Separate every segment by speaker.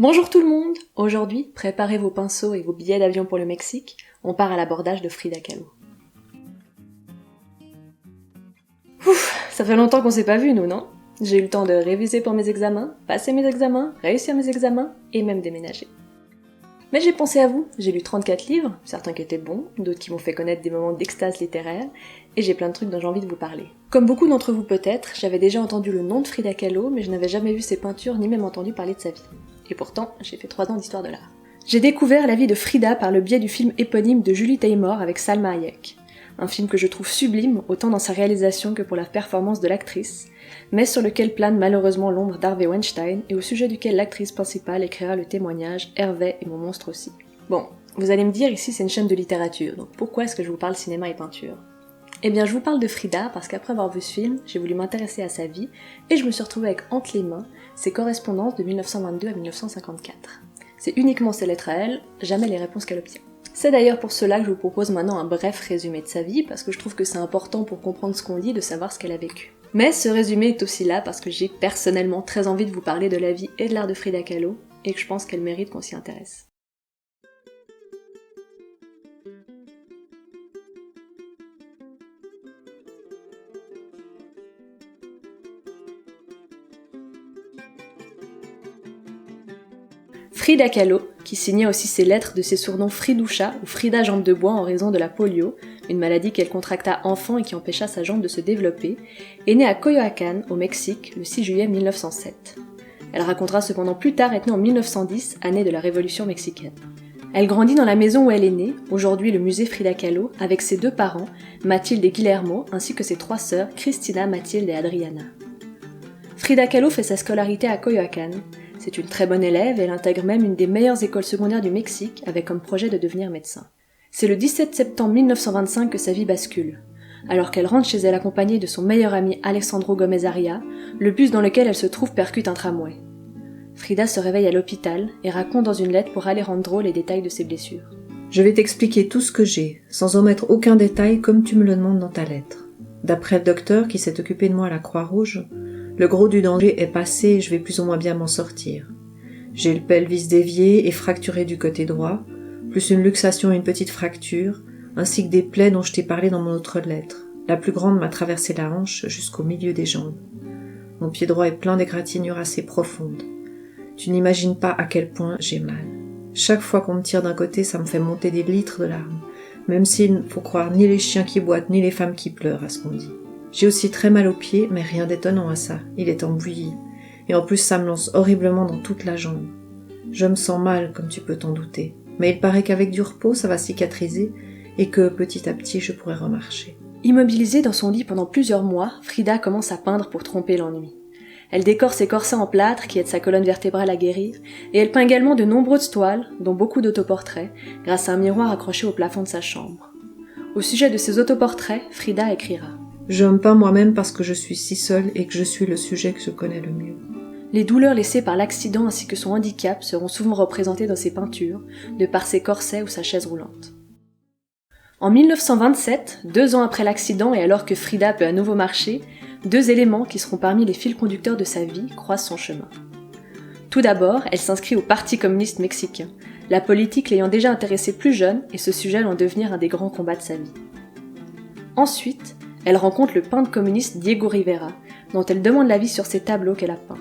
Speaker 1: Bonjour tout le monde! Aujourd'hui, préparez vos pinceaux et vos billets d'avion pour le Mexique, on part à l'abordage de Frida Kahlo. Ouf, ça fait longtemps qu'on s'est pas vus nous, non? J'ai eu le temps de réviser pour mes examens, passer mes examens, réussir mes examens et même déménager. Mais j'ai pensé à vous, j'ai lu 34 livres, certains qui étaient bons, d'autres qui m'ont fait connaître des moments d'extase littéraire, et j'ai plein de trucs dont j'ai envie de vous parler. Comme beaucoup d'entre vous peut-être, j'avais déjà entendu le nom de Frida Kahlo, mais je n'avais jamais vu ses peintures ni même entendu parler de sa vie. Et pourtant, j'ai fait 3 ans d'histoire de l'art. J'ai découvert la vie de Frida par le biais du film éponyme de Julie Taymor avec Salma Hayek. Un film que je trouve sublime, autant dans sa réalisation que pour la performance de l'actrice, mais sur lequel plane malheureusement l'ombre d'Harvey Weinstein et au sujet duquel l'actrice principale écrira le témoignage « Hervé et mon monstre aussi ». Bon, vous allez me dire, ici c'est une chaîne de littérature, donc pourquoi est-ce que je vous parle cinéma et peinture ? Eh bien je vous parle de Frida parce qu'après avoir vu ce film, j'ai voulu m'intéresser à sa vie et je me suis retrouvée avec entre les mains ses correspondances de 1922 à 1954. C'est uniquement ses lettres à elle, jamais les réponses qu'elle obtient. C'est d'ailleurs pour cela que je vous propose maintenant un bref résumé de sa vie, parce que je trouve que c'est important pour comprendre ce qu'on dit de savoir ce qu'elle a vécu. Mais ce résumé est aussi là parce que j'ai personnellement très envie de vous parler de la vie et de l'art de Frida Kahlo, et que je pense qu'elle mérite qu'on s'y intéresse. Frida Kahlo, qui signait aussi ses lettres de ses surnoms Fridoucha ou Frida Jambe de Bois en raison de la polio, une maladie qu'elle contracta enfant et qui empêcha sa jambe de se développer, est née à Coyoacán, au Mexique, le 6 juillet 1907. Elle racontera cependant plus tard être née en 1910, année de la Révolution mexicaine. Elle grandit dans la maison où elle est née, aujourd'hui le musée Frida Kahlo, avec ses 2 parents, Mathilde et Guillermo, ainsi que ses 3 sœurs, Cristina, Mathilde et Adriana. Frida Kahlo fait sa scolarité à Coyoacán. C'est une très bonne élève et elle intègre même une des meilleures écoles secondaires du Mexique avec comme projet de devenir médecin. C'est le 17 septembre 1925 que sa vie bascule. Alors qu'elle rentre chez elle accompagnée de son meilleur ami Alessandro Gomez Aria, le bus dans lequel elle se trouve percute un tramway. Frida se réveille à l'hôpital et raconte dans une lettre pour Alejandro les détails de ses blessures.
Speaker 2: Je vais t'expliquer tout ce que j'ai, sans omettre aucun détail comme tu me le demandes dans ta lettre. D'après le docteur qui s'est occupé de moi à la Croix-Rouge, le gros du danger est passé et je vais plus ou moins bien m'en sortir. J'ai le pelvis dévié et fracturé du côté droit, plus une luxation et une petite fracture, ainsi que des plaies dont je t'ai parlé dans mon autre lettre. La plus grande m'a traversé la hanche jusqu'au milieu des jambes. Mon pied droit est plein d'égratignures assez profondes. Tu n'imagines pas à quel point j'ai mal. Chaque fois qu'on me tire d'un côté, ça me fait monter des litres de larmes, même s'il ne faut croire ni les chiens qui boitent ni les femmes qui pleurent à ce qu'on dit. J'ai aussi très mal aux pieds, mais rien d'étonnant à ça, il est en bouillie, et en plus ça me lance horriblement dans toute la jambe. Je me sens mal, comme tu peux t'en douter, mais il paraît qu'avec du repos ça va cicatriser, et que petit à petit je pourrai remarcher.
Speaker 1: Immobilisée dans son lit pendant plusieurs mois, Frida commence à peindre pour tromper l'ennui. Elle décore ses corsets en plâtre qui aident sa colonne vertébrale à guérir, et elle peint également de nombreuses toiles, dont beaucoup d'autoportraits, grâce à un miroir accroché au plafond de sa chambre. Au sujet de ses autoportraits, Frida écrira:
Speaker 2: Je me peins moi-même parce que je suis si seule et que je suis le sujet que je connais le mieux.
Speaker 1: Les douleurs laissées par l'accident ainsi que son handicap seront souvent représentées dans ses peintures, de par ses corsets ou sa chaise roulante. En 1927, 2 ans après l'accident et alors que Frida peut à nouveau marcher, 2 éléments qui seront parmi les fils conducteurs de sa vie croisent son chemin. Tout d'abord, elle s'inscrit au Parti communiste mexicain, la politique l'ayant déjà intéressée plus jeune et ce sujet allant devenir un des grands combats de sa vie. Ensuite, elle rencontre le peintre communiste Diego Rivera, dont elle demande l'avis sur ses tableaux qu'elle a peints.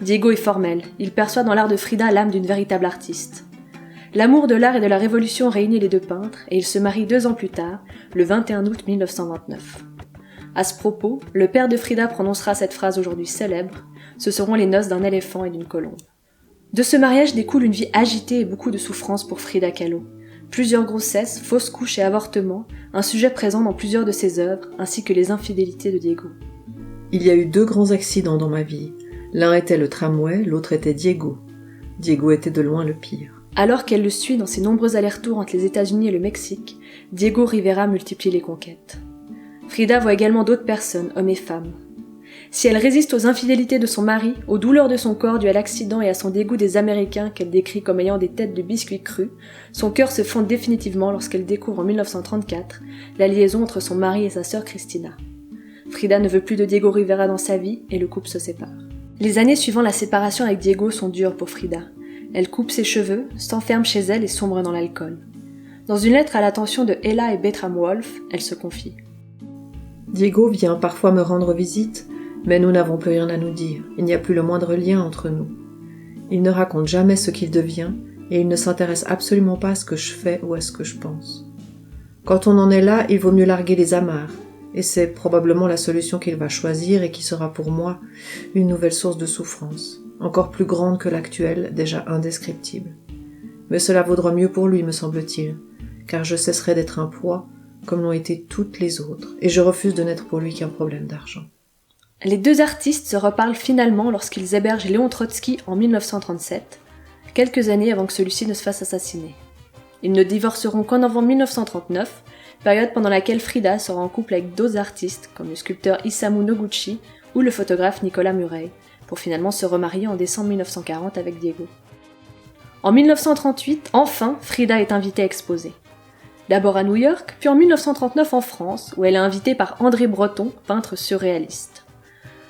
Speaker 1: Diego est formel, il perçoit dans l'art de Frida l'âme d'une véritable artiste. L'amour de l'art et de la révolution réunit les 2 peintres et ils se marient 2 ans plus tard, le 21 août 1929. À ce propos, le père de Frida prononcera cette phrase aujourd'hui célèbre: « Ce seront les noces d'un éléphant et d'une colombe ». De ce mariage découle une vie agitée et beaucoup de souffrances pour Frida Kahlo. Plusieurs grossesses, fausses couches et avortements, un sujet présent dans plusieurs de ses œuvres, ainsi que les infidélités de Diego.
Speaker 2: Il y a eu 2 grands accidents dans ma vie. L'un était le tramway, l'autre était Diego. Diego était de loin le pire.
Speaker 1: Alors qu'elle le suit dans ses nombreux allers-retours entre les États-Unis et le Mexique, Diego Rivera multiplie les conquêtes. Frida voit également d'autres personnes, hommes et femmes. Si elle résiste aux infidélités de son mari, aux douleurs de son corps dues à l'accident et à son dégoût des Américains qu'elle décrit comme ayant des têtes de biscuits crus, son cœur se fonde définitivement lorsqu'elle découvre en 1934 la liaison entre son mari et sa sœur Cristina. Frida ne veut plus de Diego Rivera dans sa vie et le couple se sépare. Les années suivant la séparation avec Diego sont dures pour Frida. Elle coupe ses cheveux, s'enferme chez elle et sombre dans l'alcool. Dans une lettre à l'attention de Ella et Bertram Wolfe, elle se confie.
Speaker 2: Diego vient parfois me rendre visite, mais nous n'avons plus rien à nous dire. Il n'y a plus le moindre lien entre nous. Il ne raconte jamais ce qu'il devient, et il ne s'intéresse absolument pas à ce que je fais ou à ce que je pense. Quand on en est là, il vaut mieux larguer les amarres, et c'est probablement la solution qu'il va choisir et qui sera pour moi une nouvelle source de souffrance, encore plus grande que l'actuelle, déjà indescriptible. Mais cela vaudra mieux pour lui, me semble-t-il, car je cesserai d'être un poids, comme l'ont été toutes les autres, et je refuse de n'être pour lui qu'un problème d'argent.
Speaker 1: Les deux artistes se reparlent finalement lorsqu'ils hébergent Léon Trotsky en 1937, quelques années avant que celui-ci ne se fasse assassiner. Ils ne divorceront qu'en novembre 1939, période pendant laquelle Frida sera en couple avec d'autres artistes comme le sculpteur Isamu Noguchi ou le photographe Nicolas Murray, pour finalement se remarier en décembre 1940 avec Diego. En 1938, enfin, Frida est invitée à exposer. D'abord à New York, puis en 1939 en France, où elle est invitée par André Breton, peintre surréaliste.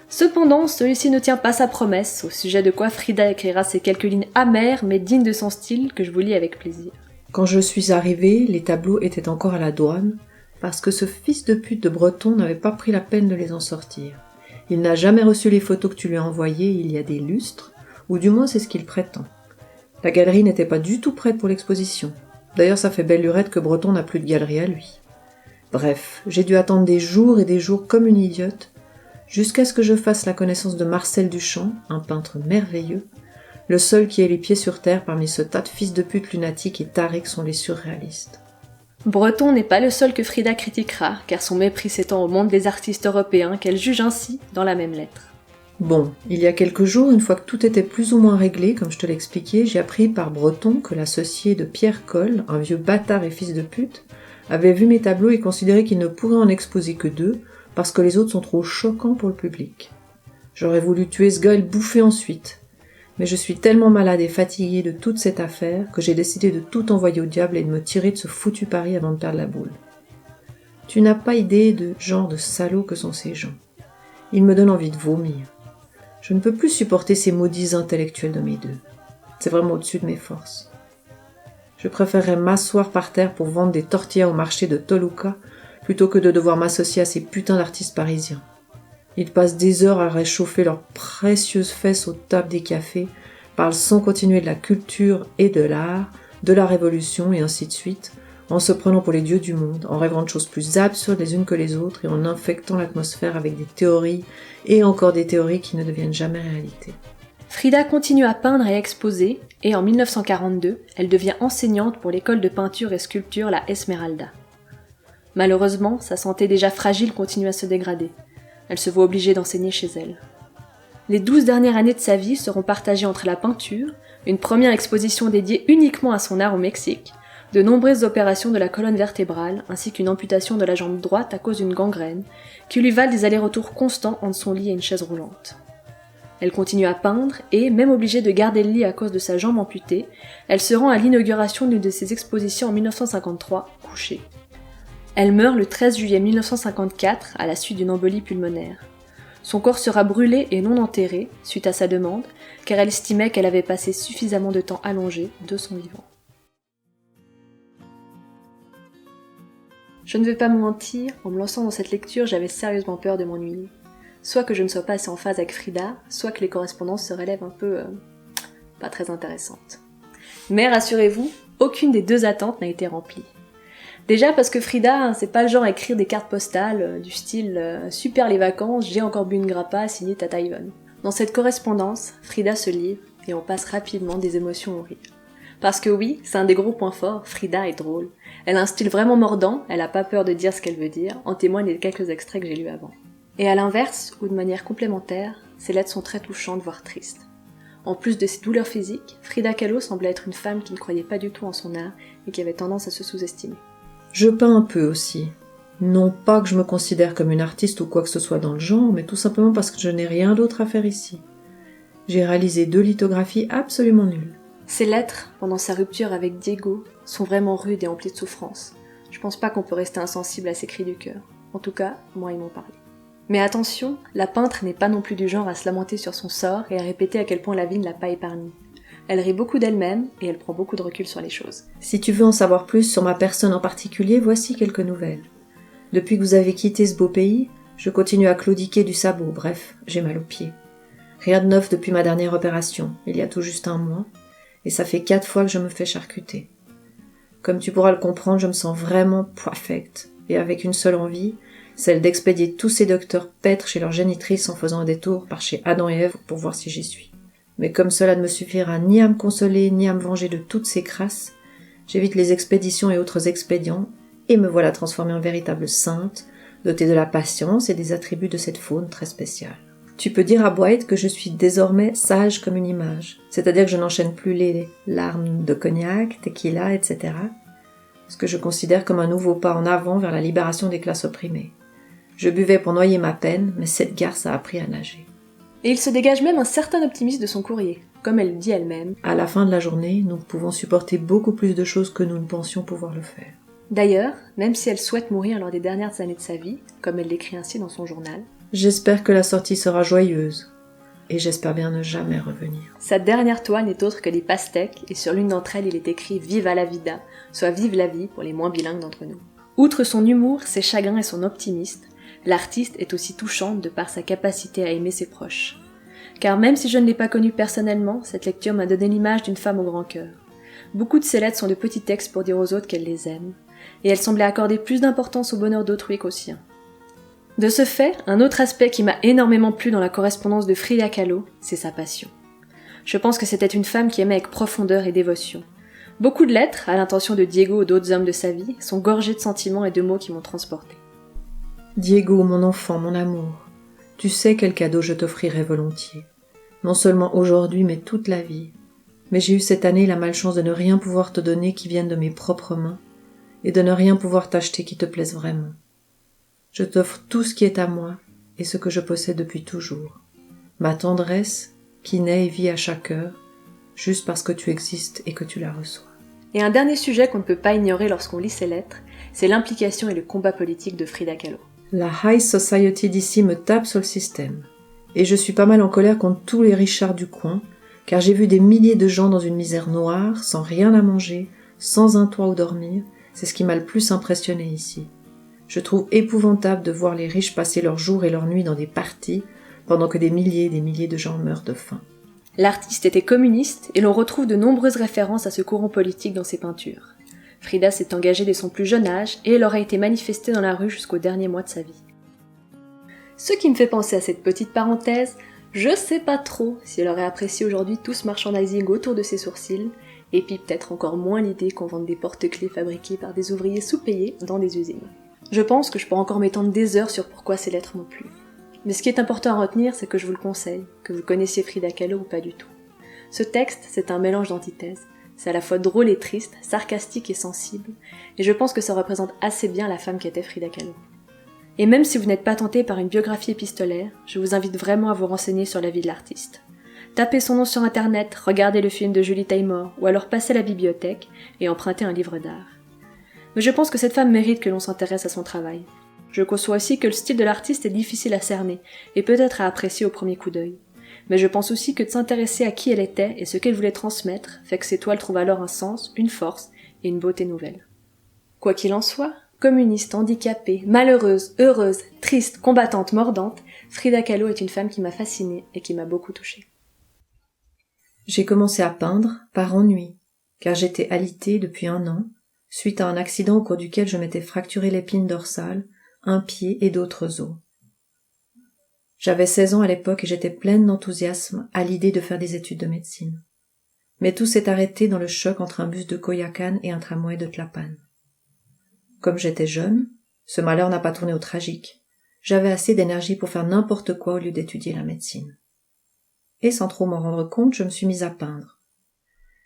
Speaker 1: Cependant, celui-ci ne tient pas sa promesse, au sujet de quoi Frida écrira ces quelques lignes amères mais dignes de son style que je vous lis avec plaisir.
Speaker 2: Quand je suis arrivée, les tableaux étaient encore à la douane, parce que ce fils de pute de Breton n'avait pas pris la peine de les en sortir. Il n'a jamais reçu les photos que tu lui as envoyées il y a des lustres, ou du moins c'est ce qu'il prétend. La galerie n'était pas du tout prête pour l'exposition. D'ailleurs, ça fait belle lurette que Breton n'a plus de galerie à lui. Bref, j'ai dû attendre des jours comme une idiote, jusqu'à ce que je fasse la connaissance de Marcel Duchamp, un peintre merveilleux, le seul qui ait les pieds sur terre parmi ce tas de fils de pute lunatiques et tarés que sont les surréalistes.
Speaker 1: Breton n'est pas le seul que Frida critiquera, car son mépris s'étend au monde des artistes européens qu'elle juge ainsi dans la même lettre.
Speaker 2: Bon, il y a quelques jours, une fois que tout était plus ou moins réglé, comme je te l'expliquais, j'ai appris par Breton que l'associé de Pierre Coll, un vieux bâtard et fils de pute, avait vu mes tableaux et considérait qu'il ne pourrait en exposer que 2, parce que les autres sont trop choquants pour le public. J'aurais voulu tuer ce gars et le bouffer ensuite. Mais je suis tellement malade et fatiguée de toute cette affaire que j'ai décidé de tout envoyer au diable et de me tirer de ce foutu pari avant de perdre la boule. Tu n'as pas idée de genre de salauds que sont ces gens. Ils me donnent envie de vomir. Je ne peux plus supporter ces maudits intellectuels de mes deux. C'est vraiment au-dessus de mes forces. Je préférerais m'asseoir par terre pour vendre des tortillas au marché de Toluca plutôt que de devoir m'associer à ces putains d'artistes parisiens. Ils passent des heures à réchauffer leurs précieuses fesses aux tables des cafés, parlent sans continuer de la culture et de l'art, de la révolution et ainsi de suite, en se prenant pour les dieux du monde, en rêvant de choses plus absurdes les unes que les autres et en infectant l'atmosphère avec des théories et encore des théories qui ne deviennent jamais réalité.
Speaker 1: Frida continue à peindre et à exposer, et en 1942, elle devient enseignante pour l'école de peinture et sculpture La Esmeralda. Malheureusement, sa santé déjà fragile continue à se dégrader. Elle se voit obligée d'enseigner chez elle. Les 12 dernières années de sa vie seront partagées entre la peinture, une première exposition dédiée uniquement à son art au Mexique, de nombreuses opérations de la colonne vertébrale, ainsi qu'une amputation de la jambe droite à cause d'une gangrène, qui lui valent des allers-retours constants entre son lit et une chaise roulante. Elle continue à peindre et, même obligée de garder le lit à cause de sa jambe amputée, elle se rend à l'inauguration d'une de ses expositions en 1953, couchée. Elle meurt le 13 juillet 1954 à la suite d'une embolie pulmonaire. Son corps sera brûlé et non enterré, suite à sa demande, car elle estimait qu'elle avait passé suffisamment de temps allongée de son vivant. Je ne vais pas me mentir, en me lançant dans cette lecture, j'avais sérieusement peur de m'ennuyer. Soit que je ne sois pas assez en phase avec Frida, soit que les correspondances se relèvent un peu... pas très intéressantes. Mais rassurez-vous, aucune des deux attentes n'a été remplie. Déjà parce que Frida, c'est pas le genre à écrire des cartes postales du style « Super les vacances, j'ai encore bu une grappa, signé Tata Yvonne ». Dans cette correspondance, Frida se livre et on passe rapidement des émotions au rire. Parce que oui, c'est un des gros points forts, Frida est drôle. Elle a un style vraiment mordant, elle a pas peur de dire ce qu'elle veut dire, en témoignent les quelques extraits que j'ai lus avant. Et à l'inverse, ou de manière complémentaire, ses lettres sont très touchantes, voire tristes. En plus de ses douleurs physiques, Frida Kahlo semblait être une femme qui ne croyait pas du tout en son art et qui avait tendance à se sous-estimer.
Speaker 2: Je peins un peu aussi. Non pas que je me considère comme une artiste ou quoi que ce soit dans le genre, mais tout simplement parce que je n'ai rien d'autre à faire ici. J'ai réalisé 2 lithographies absolument nulles.
Speaker 1: Ses lettres, pendant sa rupture avec Diego, sont vraiment rudes et emplies de souffrance. Je pense pas qu'on peut rester insensible à ces cris du cœur. En tout cas, moi ils m'ont parlé. Mais attention, la peintre n'est pas non plus du genre à se lamenter sur son sort et à répéter à quel point la vie ne l'a pas épargnée. Elle rit beaucoup d'elle-même et elle prend beaucoup de recul sur les choses.
Speaker 2: Si tu veux en savoir plus sur ma personne en particulier, voici quelques nouvelles. Depuis que vous avez quitté ce beau pays, je continue à claudiquer du sabot, bref, j'ai mal aux pieds. Rien de neuf depuis ma dernière opération, il y a tout juste un mois, et ça fait 4 fois que je me fais charcuter. Comme tu pourras le comprendre, je me sens vraiment perfecte, et avec une seule envie, celle d'expédier tous ces docteurs pètres chez leur génitrice en faisant un détour par chez Adam et Ève pour voir si j'y suis. Mais comme cela ne me suffira ni à me consoler, ni à me venger de toutes ces crasses, j'évite les expéditions et autres expédients, et me voilà transformée en véritable sainte, dotée de la patience et des attributs de cette faune très spéciale. Tu peux dire à Boyd que je suis désormais sage comme une image, c'est-à-dire que je n'enchaîne plus les larmes de cognac, tequila, etc., ce que je considère comme un nouveau pas en avant vers la libération des classes opprimées. Je buvais pour noyer ma peine, mais cette garce a appris à nager.
Speaker 1: Et il se dégage même un certain optimisme de son courrier, comme elle le dit elle-même.
Speaker 2: À la fin de la journée, nous pouvons supporter beaucoup plus de choses que nous ne pensions pouvoir le faire.
Speaker 1: D'ailleurs, même si elle souhaite mourir lors des dernières années de sa vie, comme elle l'écrit ainsi dans son journal,
Speaker 2: j'espère que la sortie sera joyeuse, et j'espère bien ne jamais revenir.
Speaker 1: Sa dernière toile n'est autre que des pastèques, et sur l'une d'entre elles il est écrit « Viva la vida », soit « Vive la vie » pour les moins bilingues d'entre nous. Outre son humour, ses chagrins et son optimisme, l'artiste est aussi touchante de par sa capacité à aimer ses proches. Car même si je ne l'ai pas connue personnellement, cette lecture m'a donné l'image d'une femme au grand cœur. Beaucoup de ses lettres sont de petits textes pour dire aux autres qu'elle les aime, et elle semblait accorder plus d'importance au bonheur d'autrui qu'au sien. De ce fait, un autre aspect qui m'a énormément plu dans la correspondance de Frida Kahlo, c'est sa passion. Je pense que c'était une femme qui aimait avec profondeur et dévotion. Beaucoup de lettres, à l'intention de Diego ou d'autres hommes de sa vie, sont gorgées de sentiments et de mots qui m'ont transportée.
Speaker 2: Diego, mon enfant, mon amour, tu sais quel cadeau je t'offrirais volontiers. Non seulement aujourd'hui, mais toute la vie. Mais j'ai eu cette année la malchance de ne rien pouvoir te donner qui vienne de mes propres mains, et de ne rien pouvoir t'acheter qui te plaise vraiment. Je t'offre tout ce qui est à moi, et ce que je possède depuis toujours. Ma tendresse, qui naît et vit à chaque heure, juste parce que tu existes et que tu la reçois.
Speaker 1: Et un dernier sujet qu'on ne peut pas ignorer lorsqu'on lit ses lettres, c'est l'implication et le combat politique de Frida Kahlo.
Speaker 2: La high society d'ici me tape sur le système. Et je suis pas mal en colère contre tous les Richards du coin, car j'ai vu des milliers de gens dans une misère noire, sans rien à manger, sans un toit où dormir. C'est ce qui m'a le plus impressionné ici. Je trouve épouvantable de voir les riches passer leurs jours et leurs nuits dans des parties, pendant que des milliers et des milliers de gens meurent de faim.
Speaker 1: L'artiste était communiste, et l'on retrouve de nombreuses références à ce courant politique dans ses peintures. Frida s'est engagée dès son plus jeune âge, et elle aura été manifestée dans la rue jusqu'au dernier mois de sa vie. Ce qui me fait penser à cette petite parenthèse, je sais pas trop si elle aurait apprécié aujourd'hui tout ce merchandising autour de ses sourcils, et puis peut-être encore moins l'idée qu'on vende des porte-clés fabriqués par des ouvriers sous-payés dans des usines. Je pense que je pourrais encore m'étendre des heures sur pourquoi ces lettres m'ont plu. Mais ce qui est important à retenir, c'est que je vous le conseille, que vous connaissiez Frida Kahlo ou pas du tout. Ce texte, c'est un mélange d'antithèses. C'est à la fois drôle et triste, sarcastique et sensible, et je pense que ça représente assez bien la femme qu'était Frida Kahlo. Et même si vous n'êtes pas tenté par une biographie épistolaire, je vous invite vraiment à vous renseigner sur la vie de l'artiste. Tapez son nom sur internet, regardez le film de Julie Taymor, ou alors passez à la bibliothèque et empruntez un livre d'art. Mais je pense que cette femme mérite que l'on s'intéresse à son travail. Je conçois aussi que le style de l'artiste est difficile à cerner, et peut-être à apprécier au premier coup d'œil. Mais je pense aussi que de s'intéresser à qui elle était et ce qu'elle voulait transmettre fait que ses toiles trouvent alors un sens, une force et une beauté nouvelle. Quoi qu'il en soit, communiste, handicapée, malheureuse, heureuse, triste, combattante, mordante, Frida Kahlo est une femme qui m'a fascinée et qui m'a beaucoup touchée.
Speaker 2: J'ai commencé à peindre par ennui, car j'étais alitée depuis 1 an, suite à un accident au cours duquel je m'étais fracturé l'épine dorsale, un pied et d'autres os. J'avais 16 ans à l'époque et j'étais pleine d'enthousiasme à l'idée de faire des études de médecine. Mais tout s'est arrêté dans le choc entre un bus de Coyoacán et un tramway de Tlapan. Comme j'étais jeune, ce malheur n'a pas tourné au tragique. J'avais assez d'énergie pour faire n'importe quoi au lieu d'étudier la médecine. Et sans trop m'en rendre compte, je me suis mise à peindre.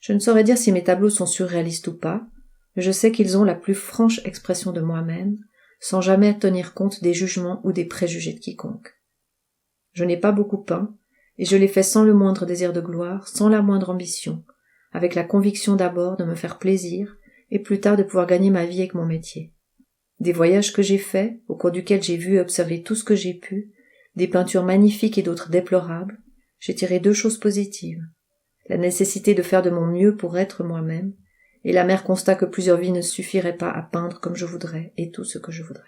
Speaker 2: Je ne saurais dire si mes tableaux sont surréalistes ou pas, mais je sais qu'ils ont la plus franche expression de moi-même, sans jamais tenir compte des jugements ou des préjugés de quiconque. Je n'ai pas beaucoup peint, et je l'ai fait sans le moindre désir de gloire, sans la moindre ambition, avec la conviction d'abord de me faire plaisir, et plus tard de pouvoir gagner ma vie avec mon métier. Des voyages que j'ai faits, au cours duquel j'ai vu et observé tout ce que j'ai pu, des peintures magnifiques et d'autres déplorables, j'ai tiré 2 choses positives. la nécessité de faire de mon mieux pour être moi-même, et l'amer constat que plusieurs vies ne suffiraient pas à peindre comme je voudrais, et tout ce que je voudrais.